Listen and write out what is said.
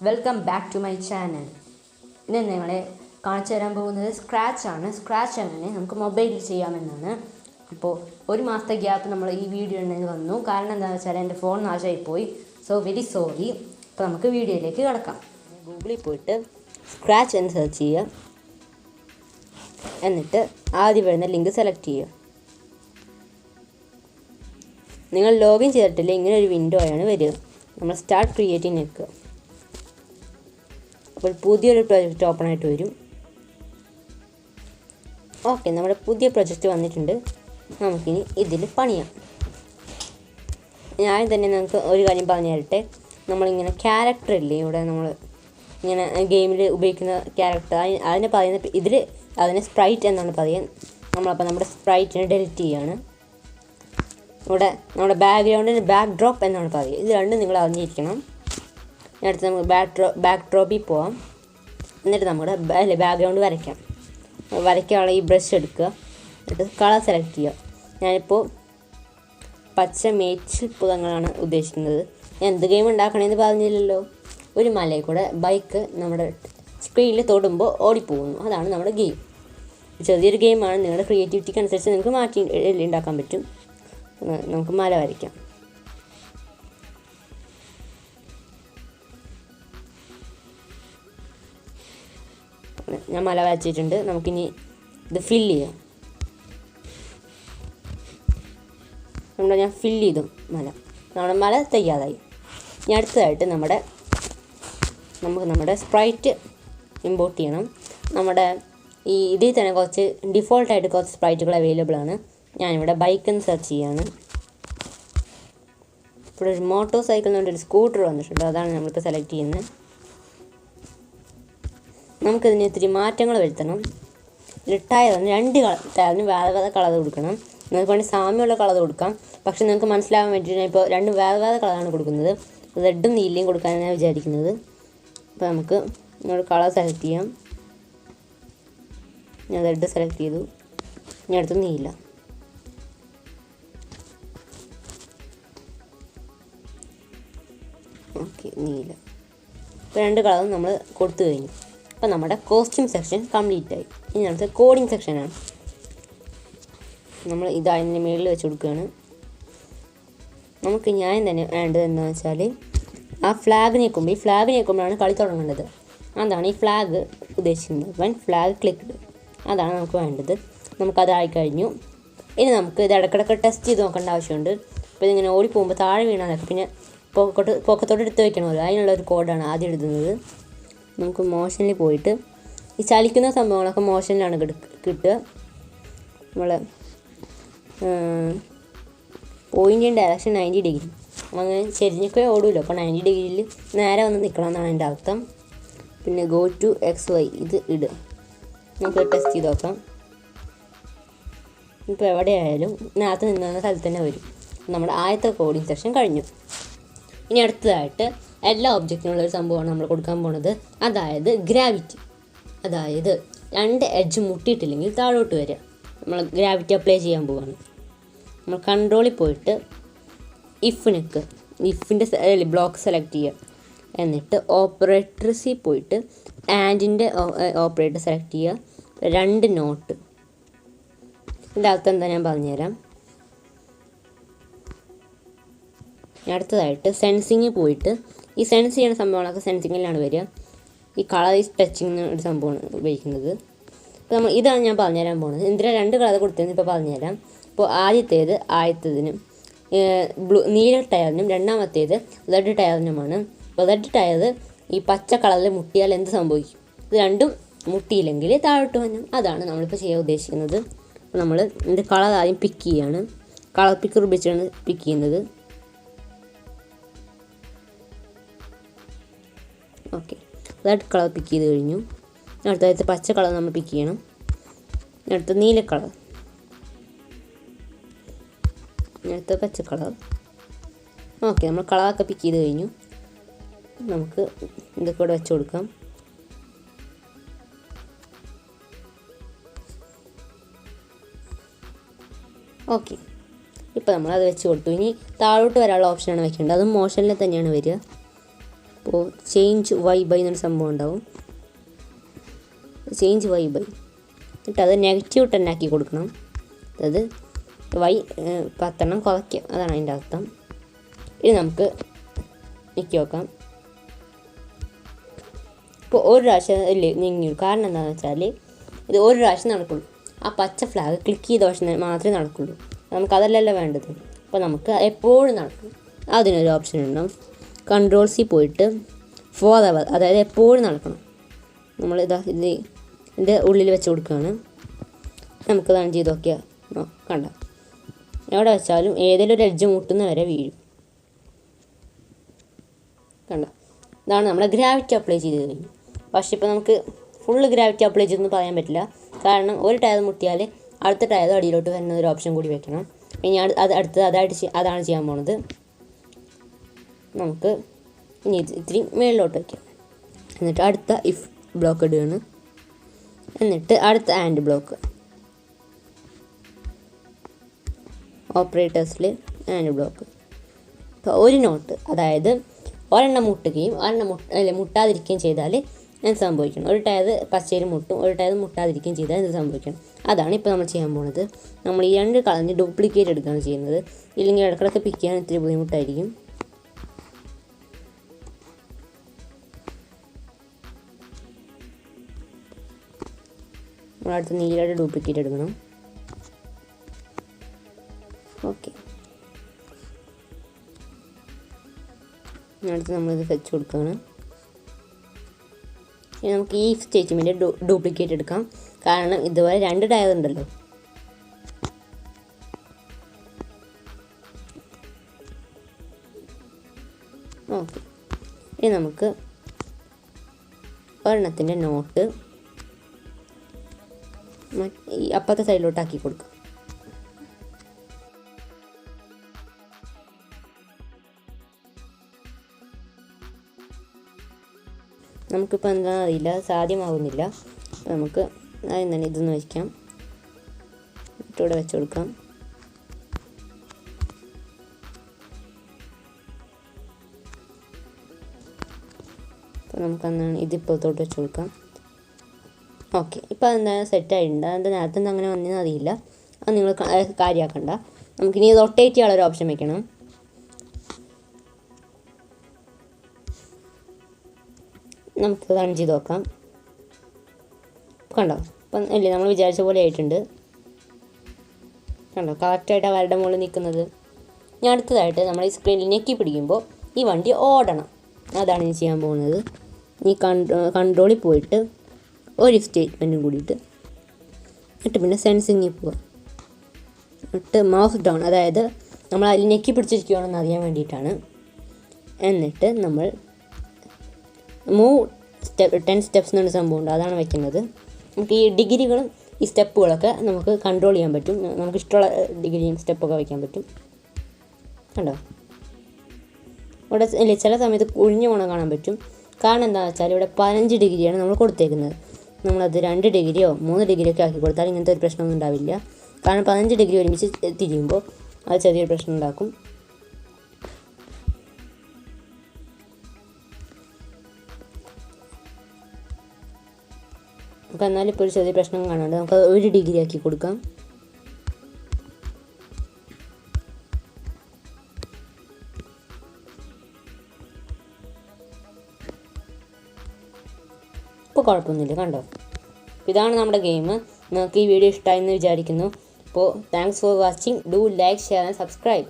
Welcome back to my channel. ഇന്ന് നിങ്ങളെ കാണിച്ചു തരാൻ പോകുന്നത് സ്ക്രാച്ചാണ്. സ്ക്രാച്ച് എങ്ങനെ നമുക്ക് മൊബൈലിൽ ചെയ്യാമെന്നാണ്. അപ്പോൾ ഒരു മാസത്തെ ഗ്യാപ്പ് നമ്മൾ ഈ വീഡിയോ ഉണ്ടെങ്കിൽ വന്നു. കാരണം എന്താണെന്ന് വെച്ചാൽ എൻ്റെ ഫോൺ നാശമായിപ്പോയി. So very sorry. അപ്പോൾ നമുക്ക് വീഡിയോയിലേക്ക് കിടക്കാം. ഗൂഗിളിൽ പോയിട്ട് സ്ക്രാച്ച് എന്ന് സെർച്ച് ചെയ്യുക. എന്നിട്ട് ആദ്യം വരുന്ന ലിങ്ക് സെലക്ട് ചെയ്യുക. നിങ്ങൾ ലോഗിൻ ചെയ്തിട്ടില്ല, ഇങ്ങനെ ഒരു വിൻഡോ ആണ് വരിക. നമ്മൾ സ്റ്റാർട്ട് ക്രിയേറ്റിംഗ് നിൽക്കുക. അപ്പോൾ പുതിയൊരു പ്രൊജക്റ്റ് ഓപ്പൺ ആയിട്ട് വരും. ഓക്കെ, നമ്മുടെ പുതിയ പ്രൊജക്റ്റ് വന്നിട്ടുണ്ട്. നമുക്കിനി ഇതിൽ പണിയാം. ഞാൻ തന്നെ നമുക്ക് ഒരു കാര്യം പറഞ്ഞു തരട്ടെ. നമ്മളിങ്ങനെ ക്യാരക്ടർ ഇല്ലേ, ഇവിടെ നമ്മൾ ഇങ്ങനെ ഗെയിമിൽ ഉപയോഗിക്കുന്ന ക്യാരക്ടർ, അതിനെ പറയുന്ന ഇതിൽ അതിനെ സ്പ്രൈറ്റ് എന്നാണ് പറയുക. നമ്മളപ്പോൾ നമ്മുടെ സ്പ്രൈറ്റിനെ ഡെലിറ്റ് ചെയ്യുകയാണ്. ഇവിടെ നമ്മുടെ ബാക്ക്ഗ്രൗണ്ടിന് ബാക്ക് ഡ്രോപ്പ് എന്നാണ് പറയുക. ഇത് രണ്ടും നിങ്ങൾ അറിഞ്ഞിരിക്കണം. അടുത്ത് നമുക്ക് ബാക്ക് ഡ്രോപ്പിൽ പോവാം. എന്നിട്ട് നമ്മുടെ ബാക്ക്ഗ്രൗണ്ട് വരയ്ക്കാം. വരയ്ക്കാനുള്ള ഈ ബ്രഷ് എടുക്കുക. എന്നിട്ട് കളർ സെലക്ട് ചെയ്യുക. ഞാനിപ്പോൾ പച്ച മേച്ചിൽ പുതങ്ങളാണ് ഉദ്ദേശിക്കുന്നത്. ഞാൻ എന്ത് ഗെയിം ഉണ്ടാക്കണമെന്ന് പറഞ്ഞില്ലല്ലോ. ഒരു മലയിൽ കൂടെ ബൈക്ക് നമ്മുടെ സ്ക്രീനിൽ തൊടുമ്പോൾ ഓടിപ്പോകുന്നു. അതാണ് നമ്മുടെ ഗെയിം. ചെറിയൊരു ഗെയിമാണ്. നിങ്ങളുടെ ക്രിയേറ്റിവിറ്റിക്ക് അനുസരിച്ച് നിങ്ങൾക്ക് മാറ്റി ഉണ്ടാക്കാൻ പറ്റും. നമുക്ക് മല വരയ്ക്കാം. ഞാൻ മല വരച്ചിട്ടുണ്ട്. നമുക്കിനി ഇത് ഫില്ല് ചെയ്യാം. ഞാൻ ഫില്ല് ചെയ്തു നമ്മുടെ മല തയ്യാറായി. ഇനി അടുത്തതായിട്ട് നമുക്ക് നമ്മുടെ സ്പ്രൈറ്റ് ഇമ്പോർട്ട് ചെയ്യണം. നമ്മുടെ ഇതിൽ തന്നെ കുറച്ച് ഡിഫോൾട്ടായിട്ട് കുറച്ച് സ്പ്രൈറ്റുകൾ അവൈലബിൾ ആണ്. ഞാനിവിടെ ബൈക്കെന്ന് സെർച്ച് ചെയ്യാണ്. ഇവിടെ ഒരു മോട്ടോർ സൈക്കിൾ എന്ന് പറഞ്ഞൊരു സ്കൂട്ടർ വന്നിട്ടുണ്ട്. അതാണ് നമ്മളിപ്പോൾ സെലക്ട് ചെയ്യുന്നത്. നമുക്കിതിന് ഇത്തിരി മാറ്റങ്ങൾ വരുത്തണം. ടയറിന് രണ്ട് ടയറിന് വേറെ വേറെ കളർ കൊടുക്കണം. നിങ്ങൾക്ക് വേണ്ടി സാമ്യമുള്ള കളർ കൊടുക്കാം. പക്ഷെ നിങ്ങൾക്ക് മനസ്സിലാകാൻ വേണ്ടിയിട്ട് ഞാൻ ഇപ്പോൾ രണ്ട് വേറെ വേറെ കളറാണ് കൊടുക്കുന്നത്. റെഡും നീലയും കൊടുക്കാനാണ് ഞാൻ വിചാരിക്കുന്നത്. അപ്പോൾ നമുക്ക് ഇങ്ങോട്ട് കളർ സെലക്ട് ചെയ്യാം. ഞാൻ റെഡ് സെലക്ട് ചെയ്തു. ഇനി അടുത്ത് നീല. ഓക്കെ, നീല. ഇപ്പോൾ രണ്ട് കളറും നമ്മൾ കൊടുത്തു കഴിഞ്ഞു. അപ്പോൾ നമ്മുടെ കോസ്റ്റ്യൂം സെക്ഷൻ കംപ്ലീറ്റ് ആയി. ഇനി അടുത്ത കോഡിങ് സെക്ഷനാണ്. നമ്മൾ ഇത് അതിൻ്റെ മുകളിൽ വെച്ച് കൊടുക്കുകയാണ്. നമുക്ക് ഞാൻ തന്നെ വേണ്ടത് എന്താണെന്ന് വെച്ചാൽ ആ ഫ്ലാഗ് ഞെക്കുമ്പോഴാണ് കളി തുടങ്ങേണ്ടത്. അതാണ് ഈ ഫ്ലാഗ് ഉദ്ദേശിക്കുന്നത്. വൺ ഫ്ലാഗ് ക്ലിക്ക്ഡ്, അതാണ് നമുക്ക് വേണ്ടത്. നമുക്കതായി കഴിഞ്ഞു. ഇനി നമുക്ക് ഇത് ഇടയ്ക്കിടയ്ക്ക് ടെസ്റ്റ് ചെയ്ത് നോക്കേണ്ട ആവശ്യമുണ്ട്. അപ്പോൾ ഇതിങ്ങനെ ഓടിപ്പോകുമ്പോൾ താഴെ വീണാൽ പിന്നെ പൊക്കത്തോട്ട് എടുത്ത് വയ്ക്കണമല്ലോ. അതിനുള്ള ഒരു കോഡാണ് ആദ്യം എഴുതുന്നത്. നമുക്ക് മോഷനിൽ പോയിട്ട് ഈ ചലിക്കുന്ന സംഭവങ്ങളൊക്കെ മോഷനിലാണ് കിട്ടുക. നമ്മൾ പോയിൻ്റ് ഡയറക്ഷൻ 90 ഡിഗ്രി, അങ്ങനെ ചെരിഞ്ഞൊക്കെ ഓടുമല്ലോ. അപ്പോൾ 90 ഡിഗ്രിയിൽ നേരെ വന്ന് നിൽക്കണം എന്നാണ് എൻ്റെ അർത്ഥം. പിന്നെ ഗോ ടു XY ഇത് ഇടുക. നമുക്ക് ടെസ്റ്റ് ചെയ്ത് നോക്കാം. ഇപ്പോൾ എവിടെയായാലും നേരത്തെ നിന്ന സ്ഥലത്ത് തന്നെ വരും. നമ്മുടെ ആദ്യത്തെ കോഡിങ് സെക്ഷൻ കഴിഞ്ഞു. ഇനി അടുത്തതായിട്ട് എല്ലാ ഒബ്ജക്റ്റിനുള്ളൊരു സംഭവമാണ് നമ്മൾ കൊടുക്കാൻ പോകുന്നത്. അതായത് ഗ്രാവിറ്റി. അതായത് രണ്ട് എഡ്ജ് മുട്ടിയിട്ടില്ലെങ്കിൽ താഴോട്ട് വരിക. നമ്മൾ ഗ്രാവിറ്റി അപ്ലൈ ചെയ്യാൻ പോവുകയാണ്. നമ്മൾ കൺട്രോളിൽ പോയിട്ട് ഇഫിൻ്റെ ബ്ലോക്ക് സെലക്ട് ചെയ്യുക. എന്നിട്ട് ഓപ്പറേറ്റർസിൽ പോയിട്ട് ആൻഡിൻ്റെ ഓപ്പറേറ്റർ സെലക്ട് ചെയ്യുക. രണ്ട് നോട്ട്. ഇതിൻ്റെ അർത്ഥം എന്താ ഞാൻ പറഞ്ഞുതരാം. അടുത്തതായിട്ട് സെൻസിങ്ങിൽ പോയിട്ട് ഈ സെൻസ് ചെയ്യുന്ന സംഭവങ്ങളൊക്കെ സെൻസിങ്ങിലാണ് വരിക. ഈ കളർ ഈസ് ടച്ചിങ് ഒരു സംഭവമാണ് ഉപയോഗിക്കുന്നത്. അപ്പോൾ ഇതാണ് ഞാൻ പറഞ്ഞുതരാൻ പോകുന്നത്. എന്തിനാ രണ്ട് കളർ കൊടുത്തതെന്ന് ഇപ്പോൾ പറഞ്ഞുതരാം. ഇപ്പോൾ ആദ്യത്തേതിനും നീല ടയറിനും, രണ്ടാമത്തേത് റെഡ് ടയറിനുമാണ്. അപ്പോൾ റെഡ് ടയർ ഈ പച്ച കളറിൽ മുട്ടിയാൽ എന്ത് സംഭവിക്കും? ഇത് രണ്ടും മുട്ടിയില്ലെങ്കിൽ താഴോട്ട് വന്നു. അതാണ് നമ്മളിപ്പോൾ ചെയ്യാൻ ഉദ്ദേശിക്കുന്നത്. അപ്പോൾ നമ്മൾ ഇതിൻ്റെ കളർ ആദ്യം പിക്ക് ചെയ്യുകയാണ്. കളർ പിക്കർ ഉപയോഗിച്ചാണ് പിക്ക് ചെയ്യുന്നത്. ഓക്കെ, റെഡ് കളർ പിക്ക് ചെയ്ത് കഴിഞ്ഞു. അടുത്ത പച്ച കളർ നമ്മൾ പിക്ക് ചെയ്യണം. അടുത്ത നീല കളർ, അടുത്ത പച്ച കളർ. ഓക്കെ, നമ്മൾ കളറൊക്കെ പിക്ക് ചെയ്ത് കഴിഞ്ഞു. നമുക്ക് ഇതൊക്കെ ഇവിടെ വെച്ച് കൊടുക്കാം. ഓക്കെ, ഇപ്പോൾ നമ്മളത് വെച്ച് കൊടുത്തു. ഇനി താഴോട്ട് വരാനുള്ള ഓപ്ഷനാണ് വെക്കേണ്ടത്. അതും മോഷനിൽ തന്നെയാണ് വരിക. അപ്പോൾ ചേഞ്ച് വൈ ബൈ എന്നൊരു സംഭവം ഉണ്ടാവും. ചേഞ്ച് വൈ ബൈ എന്നിട്ട് അത് നെഗറ്റീവ് 10 ആക്കി കൊടുക്കണം. അതായത് വൈ 10 കുറയ്ക്കുക, അതാണ് അതിൻ്റെ അർത്ഥം. ഇനി നമുക്ക് നീക്കി വെക്കാം. ഇപ്പോൾ ഒരു പ്രാവശ്യം നീങ്ങി. കാരണം എന്താണെന്ന് വെച്ചാൽ ഇത് ഒരു പ്രാവശ്യം നടക്കുള്ളൂ. ആ പച്ച ഫ്ലാഗ് ക്ലിക്ക് ചെയ്ത വശം മാത്രമേ നടക്കുള്ളൂ. നമുക്കതല്ലല്ലോ വേണ്ടത്. അപ്പോൾ നമുക്ക് എപ്പോഴും നടക്കും. അതിനൊരു ഓപ്ഷൻ ഉണ്ടാവും. കൺട്രോൾ-C പോയിട്ട് ഫോർ അവർ, അതായത് എപ്പോഴും നടക്കണം. നമ്മൾ ഇതിൻ്റെ ഉള്ളിൽ വെച്ച് കൊടുക്കുകയാണ്. നമുക്കതാണ് ചെയ്ത് നോക്കിയാൽ കണ്ട, എവിടെ വെച്ചാലും ഏതെങ്കിലും ഒരു എഡ്ജ് മുട്ടുന്ന വരെ വീഴും. കണ്ട, ഇതാണ് നമ്മുടെ ഗ്രാവിറ്റി അപ്ലൈ ചെയ്ത് കഴിഞ്ഞു. പക്ഷേ ഇപ്പോൾ നമുക്ക് ഫുള്ള് ഗ്രാവിറ്റി അപ്ലൈ ചെയ്തെന്ന് പറയാൻ പറ്റില്ല. കാരണം ഒരു ടയർ മുട്ടിയാൽ അടുത്ത ടയർ അടിയിലോട്ട് വരുന്ന ഒരു ഓപ്ഷൻ കൂടി വെക്കണം. ഇനി അതാണ് ചെയ്യാൻ പോണത്. നമുക്ക് ഇനി ഇത്തിരി മേളിലോട്ട് വയ്ക്കാം. എന്നിട്ട് അടുത്ത ഇഫ് ബ്ലോക്ക് ഇടുകയാണ്. എന്നിട്ട് അടുത്ത ആൻഡ് ബ്ലോക്ക്, ഓപ്പറേറ്റേഴ്സിൽ ആൻഡ് ബ്ലോക്ക്. ഇപ്പോൾ ഒരു നോട്ട്, അതായത് ഒരെണ്ണം മുട്ടുകയും ഒരെണ്ണം മുട്ടാതിരിക്കുകയും ചെയ്താൽ എന്ത് സംഭവിക്കണം? ഒരു ടയർ പച്ചയിൽ മുട്ടും, ഒരു ടയർ മുട്ടാതിരിക്കുകയും ചെയ്താൽ എന്ത് സംഭവിക്കണം? അതാണ് ഇപ്പോൾ നമ്മൾ ചെയ്യാൻ പോകുന്നത്. നമ്മൾ ഈ രണ്ട് കളഞ്ഞ് ഡ്യൂപ്ലിക്കേറ്റ് എടുക്കുകയാണ് ചെയ്യുന്നത്. ഇല്ലെങ്കിൽ ഇടക്കിടക്ക് പിക്ക് ചെയ്യാൻ ഇത്തിരി ബുദ്ധിമുട്ടായിരിക്കും. നമ്മളടുത്ത് നീലയുടെ ഡ്യൂപ്ലിക്കേറ്റ് എടുക്കണം. ഓക്കെ, അടുത്ത് നമ്മളിത് വെച്ച് കൊടുക്കുകയാണ്. ഇനി നമുക്ക് ഈ സ്റ്റേറ്റ്മെൻറ്റ് ഡ്യൂപ്ലിക്കേറ്റ് എടുക്കാം. കാരണം ഇതുവരെ 2 ടയർ ഉണ്ടല്ലോ. ഓക്കെ, ഇനി നമുക്ക് ഒരെണ്ണത്തിൻ്റെ നോട്ട് ഈ അപ്പുറത്തെ സൈഡിലോട്ടാക്കി കൊടുക്കാം. നമുക്കിപ്പോൾ എന്താണെന്ന് അറിയില്ല, സാധ്യമാകുന്നില്ല. നമുക്ക് ആദ്യം തന്നെ ഇതൊന്ന് വയ്ക്കാം, ഇവിടെ വെച്ച് കൊടുക്കാം. അപ്പോൾ നമുക്കെന്താണ് ഇതിപ്പോഴത്തോട്ട് വെച്ച് കൊടുക്കാം. ഓക്കെ, ഇപ്പോൾ അതെന്താണ് സെറ്റായിട്ടുണ്ട്. അതെന്താ നേരത്തെ അങ്ങനെ വന്നതെന്ന് അറിയില്ല. അത് നിങ്ങൾ കാര്യമാക്കണ്ട. നമുക്കിനി റൊട്ടേറ്റ് ചെയ്യാനുള്ളൊരു ഓപ്ഷൻ വെക്കണം. നമുക്ക് റൺ ചെയ്ത് നോക്കാം. കണ്ടോ, ഇപ്പം അല്ലേ നമ്മൾ വിചാരിച്ച പോലെ ആയിട്ടുണ്ട്. കണ്ടോ, കറക്റ്റായിട്ട് അവരുടെ മുകളിൽ നിൽക്കുന്നത്. ഇനി അടുത്തതായിട്ട് നമ്മൾ ഈ സ്ക്രീനിൽ ഞെക്കി പിടിക്കുമ്പോൾ ഈ വണ്ടി ഓടണം. അതാണ് ഇനി ചെയ്യാൻ പോകുന്നത്. ഈ കൺട്രോളിൽ പോയിട്ട് ഒരു സ്റ്റേറ്റ്മെൻറ്റും കൂടിയിട്ട് എന്നിട്ട് പിന്നെ സെൻസിങ്ങിൽ പോവുക. എന്നിട്ട് മൗസ് ഡൗൺ, അതായത് നമ്മൾ അതിൽ ഞെക്കി പിടിച്ചിരിക്കുകയാണെന്ന് അറിയാൻ വേണ്ടിയിട്ടാണ്. എന്നിട്ട് നമ്മൾ മൂവ് 10 സ്റ്റെപ്സ് എന്നൊരു സംഭവമുണ്ട്, അതാണ് വയ്ക്കുന്നത്. നമുക്ക് ഈ ഡിഗ്രികളും ഈ സ്റ്റെപ്പുകളൊക്കെ നമുക്ക് കൺട്രോൾ ചെയ്യാൻ പറ്റും. നമുക്ക് ഇഷ്ടമുള്ള ഡിഗ്രിയും സ്റ്റെപ്പൊക്കെ വയ്ക്കാൻ പറ്റും. കണ്ടോ, ഇവിടെ ഇല്ലേ ചില സമയത്ത് ഒഴിഞ്ഞു പോകണം കാണാൻ പറ്റും. കാരണം എന്താണെന്ന് വെച്ചാൽ ഇവിടെ 15 ഡിഗ്രിയാണ് നമ്മൾ കൊടുത്തേക്കുന്നത്. നമ്മളത് 2 ഡിഗ്രിയോ 3 ഡിഗ്രിയൊക്കെ ആക്കി കൊടുത്താൽ ഇങ്ങനത്തെ ഒരു പ്രശ്നമൊന്നും ഉണ്ടാവില്ല. കാരണം 15 ഡിഗ്രി ഒരുമിച്ച് തിരിയുമ്പോൾ അത് ചെറിയൊരു പ്രശ്നം ഉണ്ടാക്കും. നമുക്ക് എന്നാലും ഇപ്പോൾ ഒരു ചെറിയ പ്രശ്നം കാണാണ്ട് നമുക്ക് 1 ഡിഗ്രി ആക്കി കൊടുക്കാം. ഇപ്പോൾ കുഴപ്പമൊന്നുമില്ല. കണ്ടോ, ഇതാണ് നമ്മുടെ ഗെയിം. നിങ്ങൾക്ക് ഈ വീഡിയോ ഇഷ്ടമായെന്ന് വിചാരിക്കുന്നു. അപ്പോൾ thanks for watching. Do like, share and subscribe.